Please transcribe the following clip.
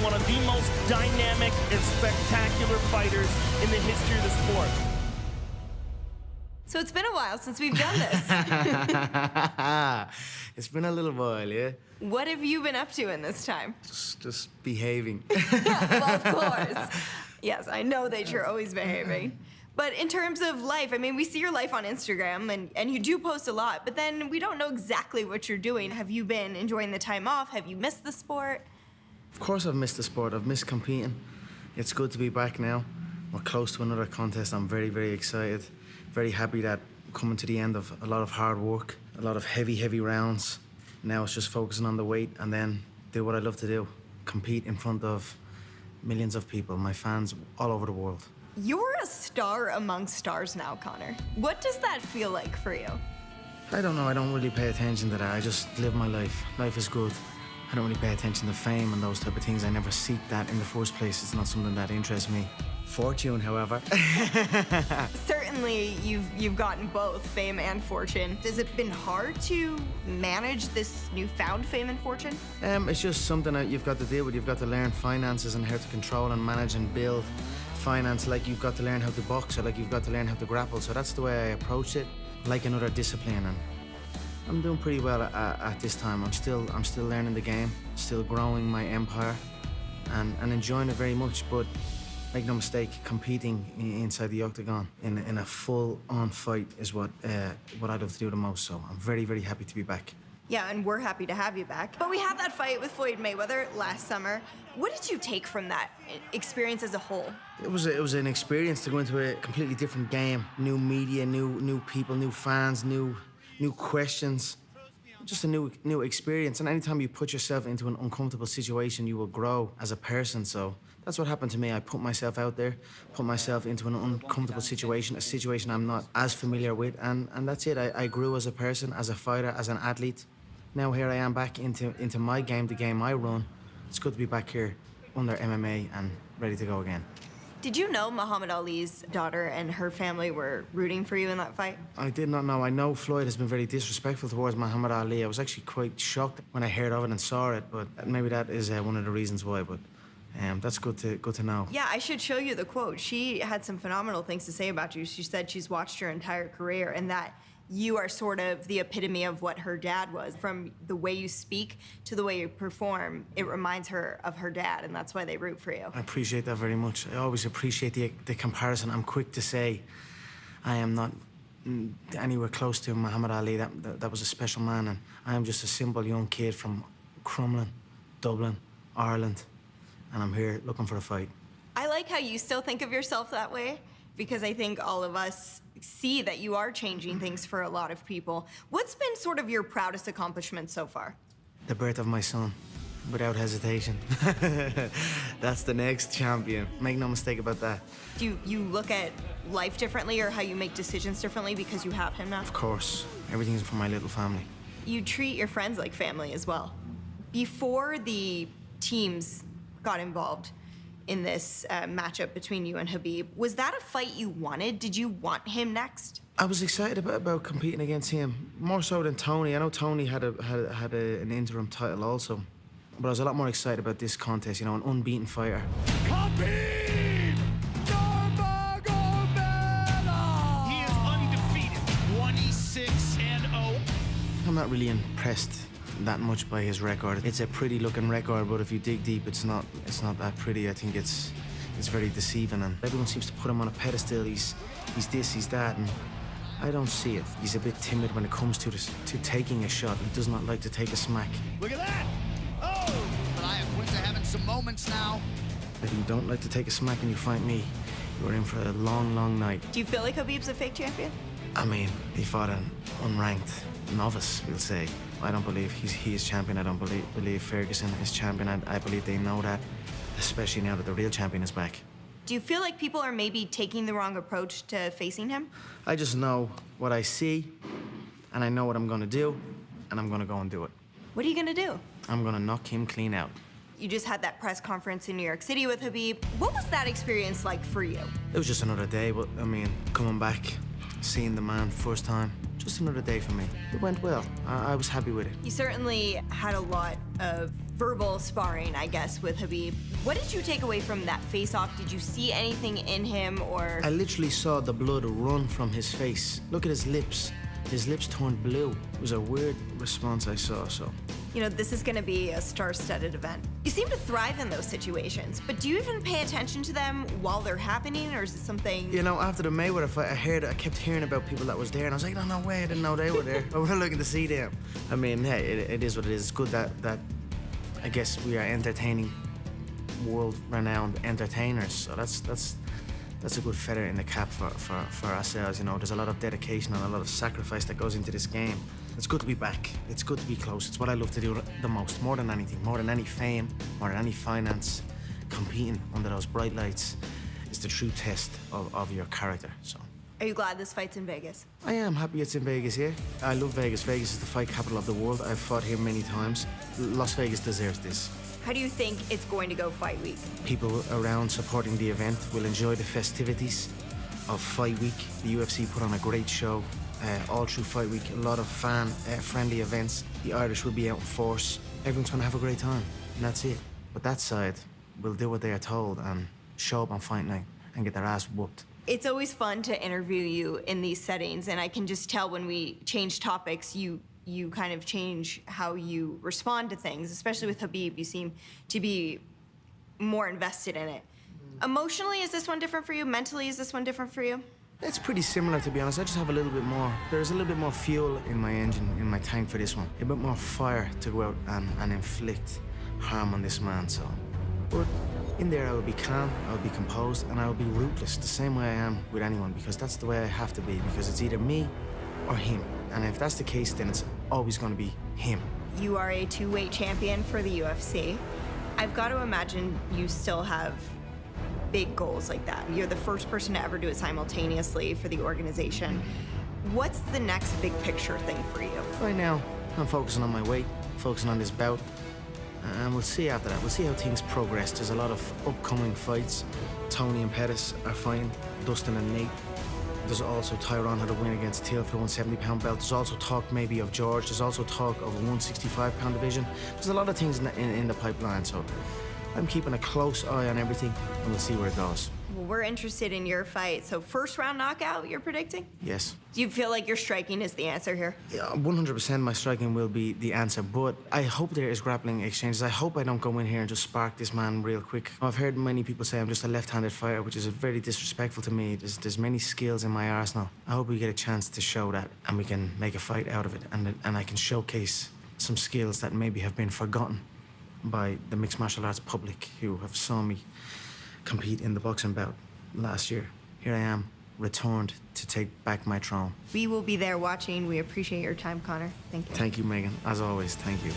one of the most dynamic and spectacular fighters in the history of the sport. So it's been a while since we've done this. It's been a little while, yeah? What have you been up to in this time? Just behaving. Well, of course. Yes, I know that you're always behaving. But in terms of life, I mean, we see your life on Instagram, and you do post a lot, but then we don't know exactly what you're doing. Have you been enjoying the time off? Have you missed the sport? Of course I've missed the sport. I've missed competing. It's good to be back now. We're close to another contest. I'm very, very excited. Very happy that we're coming to the end of a lot of hard work, a lot of heavy rounds. Now it's just focusing on the weight and then do what I love to do. Compete in front of millions of people, my fans all over the world. You're a star among stars now, Conor. What does that feel like for you? I don't know, I don't really pay attention to that. I just live my life. Life is good. I don't really pay attention to fame and those type of things. I never seek that in the first place. It's not something that interests me. Fortune, however. Certainly, you've gotten both fame and fortune. Has it been hard to manage this newfound fame and fortune? It's just something that you've got to deal with. You've got to learn finances and how to control and manage and build finance, like you've got to learn how to box or like you've got to learn how to grapple. So that's the way I approach it, like another discipline. And I'm doing pretty well at this time. I'm still learning the game, still growing my empire, and enjoying it very much. But make no mistake, competing inside the octagon in a full-on fight is what I love to do the most. So I'm very, very happy to be back. Yeah, and we're happy to have you back. But we had that fight with Floyd Mayweather last summer. What did you take from that experience as a whole? It was an experience to go into a completely different game. New media, new people, new fans, new questions. Just a new experience. And anytime you put yourself into an uncomfortable situation, you will grow as a person. So that's what happened to me. I put myself out there, put myself into an uncomfortable situation, a situation I'm not as familiar with, and that's it. I grew as a person, as a fighter, as an athlete. Now here I am back into my game, the game I run. It's good to be back here under MMA and ready to go again. Did you know Muhammad Ali's daughter and her family were rooting for you in that fight? I did not know. I know Floyd has been very disrespectful towards Muhammad Ali. I was actually quite shocked when I heard of it and saw it, but maybe that is one of the reasons why. But that's good to know. Yeah, I should show you the quote. She had some phenomenal things to say about you. She said she's watched your entire career and that you are sort of the epitome of what her dad was. From the way you speak to the way you perform, it reminds her of her dad, and that's why they root for you. I appreciate that very much. I always appreciate the comparison. I'm quick to say I am not anywhere close to Muhammad Ali. That was a special man, and I am just a simple young kid from Crumlin, Dublin, Ireland, and I'm here looking for a fight. I like how you still think of yourself that way, because I think all of us see that you are changing things for a lot of people. What's been sort of your proudest accomplishment so far? The birth of my son, without hesitation. That's the next champion. Make no mistake about that. Do you look at life differently or how you make decisions differently because you have him now? Of course. Everything's for my little family. You treat your friends like family as well. Before the teams got involved in this matchup between you and Khabib, was that a fight you wanted? Did you want him next? I was excited about competing against him, more so than Tony. I know Tony had an interim title also, but I was a lot more excited about this contest, you know, an unbeaten fighter. Khabib Nurmagomedov! He is undefeated, 26-0. I'm not really impressed that much by his record. It's a pretty looking record, but if you dig deep, it's not that pretty. I think it's very deceiving, and everyone seems to put him on a pedestal. He's this, he's that, and I don't see it. He's a bit timid when it comes to taking a shot. He does not like to take a smack. Look at that! Oh! But I have Quinta having some moments now. If you don't like to take a smack and you fight me, you're in for a long night. Do you feel like Khabib's a fake champion? I mean, he fought an unranked novice, we'll say. I don't believe he is champion. I don't believe Ferguson is champion. I believe they know that, especially now that the real champion is back. Do you feel like people are maybe taking the wrong approach to facing him? I just know what I see, and I know what I'm gonna do, and I'm gonna go and do it. What are you gonna do? I'm gonna knock him clean out. You just had that press conference in New York City with Khabib. What was that experience like for you? It was just another day, but I mean, coming back, seeing the man first time, just another day for me. It went well. I was happy with it. You certainly had a lot of verbal sparring, I guess, with Khabib. What did you take away from that face-off? Did you see anything in him, or? I literally saw the blood run from his face. Look at his lips. His lips turned blue. It was a weird response I saw, so. You know, this is gonna be a star-studded event. You seem to thrive in those situations, but do you even pay attention to them while they're happening, or is it something? You know, after the Mayweather fight, I kept hearing about people that was there, and I was like, no way, I didn't know they were there. I was looking to see them. I mean, hey, it is what it is. It's good that I guess we are entertaining world-renowned entertainers, so that's a good feather in the cap for ourselves, you know. There's a lot of dedication and a lot of sacrifice that goes into this game. It's good to be back. It's good to be close. It's what I love to do the most, more than anything, more than any fame, more than any finance. Competing under those bright lights is the true test of your character, so. Are you glad this fight's in Vegas? I am happy it's in Vegas, yeah. I love Vegas. Vegas is the fight capital of the world. I've fought here many times. Las Vegas deserves this. How do you think it's going to go fight week? People around supporting the event will enjoy the festivities of fight week. The UFC put on a great show all through fight week. A lot of fan-friendly events. The Irish will be out in force. Everyone's going to have a great time, and that's it. But that side will do what they are told and show up on fight night and get their ass whooped. It's always fun to interview you in these settings, and I can just tell when we change topics, you kind of change how you respond to things, especially with Khabib. You seem to be more invested in it. Emotionally, is this one different for you? Mentally, is this one different for you? It's pretty similar, to be honest. I just have a little bit more. There's a little bit more fuel in my engine, in my tank for this one. A bit more fire to go out and inflict harm on this man, so. But in there, I will be calm, I will be composed, and I will be ruthless, the same way I am with anyone, because that's the way I have to be, because it's either me or him. And if that's the case, then it's always going to be him. You are a two-weight champion for the UFC. I've got to imagine you still have big goals like that. You're the first person to ever do it simultaneously for the organization. What's the next big picture thing for you? Right now, I'm focusing on my weight, focusing on this bout, and we'll see after that. We'll see how things progress. There's a lot of upcoming fights. Tony and Pettis are fighting, Dustin and Nate. There's also Tyron had a win against Till for the 170-pound belt. There's also talk maybe of George. There's also talk of a 165-pound division. There's a lot of things in the pipeline, so I'm keeping a close eye on everything, and we'll see where it goes. Well, we're interested in your fight. So first round knockout, you're predicting? Yes. Do you feel like your striking is the answer here? Yeah, 100% my striking will be the answer, but I hope there is grappling exchanges. I hope I don't go in here and just spark this man real quick. I've heard many people say I'm just a left-handed fighter, which is very disrespectful to me. There's many skills in my arsenal. I hope we get a chance to show that, and we can make a fight out of it, and I can showcase some skills that maybe have been forgotten by the mixed martial arts public who have saw me compete in the boxing bout last year. Here I am, returned to take back my throne. We will be there watching. We appreciate your time, Conor. Thank you. Thank you, Megan. As always, thank you.